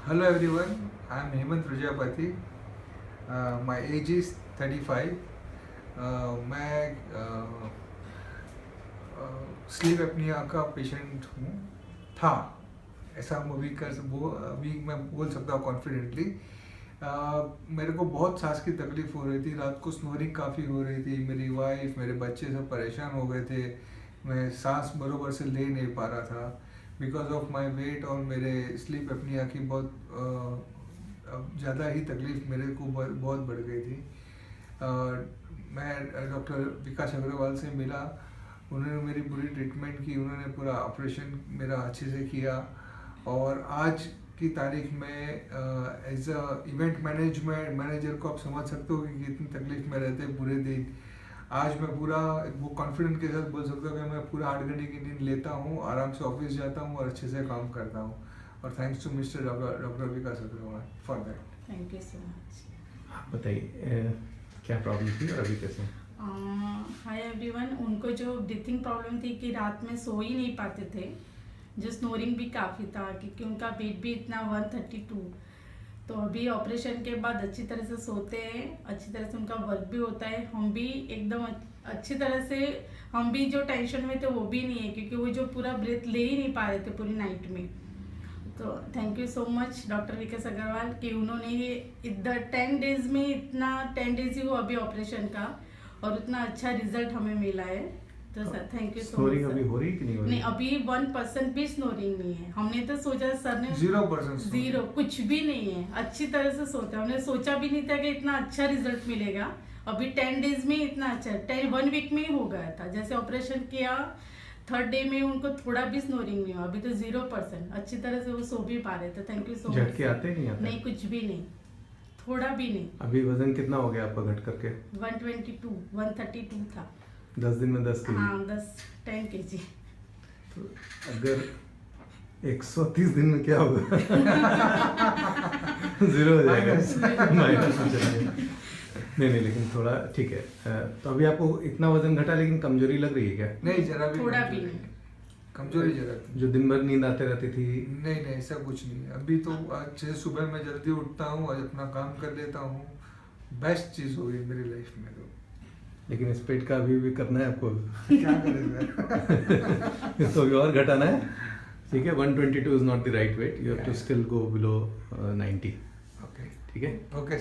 Hello everyone, I am Hemant Prajapati. My age is 35. मैं sleep apnoea का patient हूँ था, ऐसा अभी मैं बोल सकता हूँ कॉन्फिडेंटली। मेरे को बहुत सांस की तकलीफ हो रही थी, रात को स्नोरिंग काफ़ी हो रही थी, मेरी वाइफ मेरे बच्चे सब परेशान हो गए थे, मैं सांस बरोबर से ले नहीं पा रहा था बिकॉज ऑफ माई वेट और मेरे स्लीप एपनिया की बहुत ज़्यादा ही तकलीफ मेरे को बहुत बढ़ गई थी। मैं डॉक्टर विकास अग्रवाल से मिला, उन्होंने मेरी पूरी ट्रीटमेंट की, उन्होंने पूरा ऑपरेशन मेरा अच्छे से किया और आज की तारीख में एज अ इवेंट मैनेजर को आप समझ सकते हो कि कितनी तकलीफ में रहते हैं पूरे दिन। आज मैं पूरा वो कॉन्फिडेंट के साथ बोल सकता हूँ कि मैं पूरा 8 घंटे की नींद लेता हूँ, आराम से ऑफिस जाता हूँ और अच्छे से काम करता हूँ। और thanks to mister doctor Vikas Agarwal for that. Thank you so much. बताइए क्या प्रॉब्लम थी और अभी कैसे? हाय एवरीवन, उनको जो ब्रीथिंग प्रॉब्लम थी कि रात में सो ही नहीं पाते थे, जो स्नोरिंग भी काफ़ी था क्योंकि उनका वेट भी इतना 132। तो अभी ऑपरेशन के बाद अच्छी तरह से सोते हैं, अच्छी तरह से उनका वर्क भी होता है। हम भी एकदम अच्छी तरह से, हम भी जो टेंशन में थे वो भी नहीं है क्योंकि वो जो पूरा ब्रेथ ले ही नहीं पा रहे थे पूरी नाइट में। तो thank you so much doctor Vikas Agarwal कि उन्होंने ये इधर 10 डेज में इतना 10 डेज ही हुआ अभी ऑपरेशन का और उतना अच्छा रिजल्ट हमें मिला है। तो sir thank you so much. Snoring अभी हो रही कि नहीं हो रही? नहीं, अभी 1% भी स्नोरिंग नहीं है। हमने तो सोचा सर ने 0% जीरो, कुछ भी नहीं है, अच्छी तरह से सोते हैं। हमने सोचा भी नहीं था कि इतना अच्छा रिजल्ट मिलेगा। अभी 10 डेज में इतना अच्छा, 1 वीक में ही हो गया था। जैसे ऑपरेशन किया 3rd डे में उनको थोड़ा भी स्नोरिंग नहीं हुआ, अभी तो 0%, अच्छी तरह से वो सो भी पा रहे थे। Thank you so much. झटके आते नहीं आते? नहीं, कुछ भी नहीं, थोड़ा भी नहीं। अभी वजन कितना हो गया आपका घट करके? 132 था। 10 दिन में 10 केजी? हाँ, 10 kg। तो अगर 130 दिन में क्या होगा? जीरो हो जाएगा, माइनस हो जाएगा। नहीं, लेकिन थोड़ा ठीक है। तो अभी आपको इतना वजन घटा लेकिन कमजोरी लग रही है क्या? नहीं, जरा भी थोड़ा भी नहीं, कमजोरी जरा। जो दिन भर नींद आते रहती थी? नहीं, ऐसा कुछ नहीं। अभी तो अच्छे सुबह मैं जल्दी उठता हूँ और अपना काम कर लेता हूँ। बेस्ट चीज़ हो गई मेरी लाइफ में तो। लेकिन इस पेट का अभी भी करना है आपको। क्या करें इसको अभी और घटाना है, ठीक है। 122 is not the right weight, you have to still go below 90। Okay, ठीक है। ओके।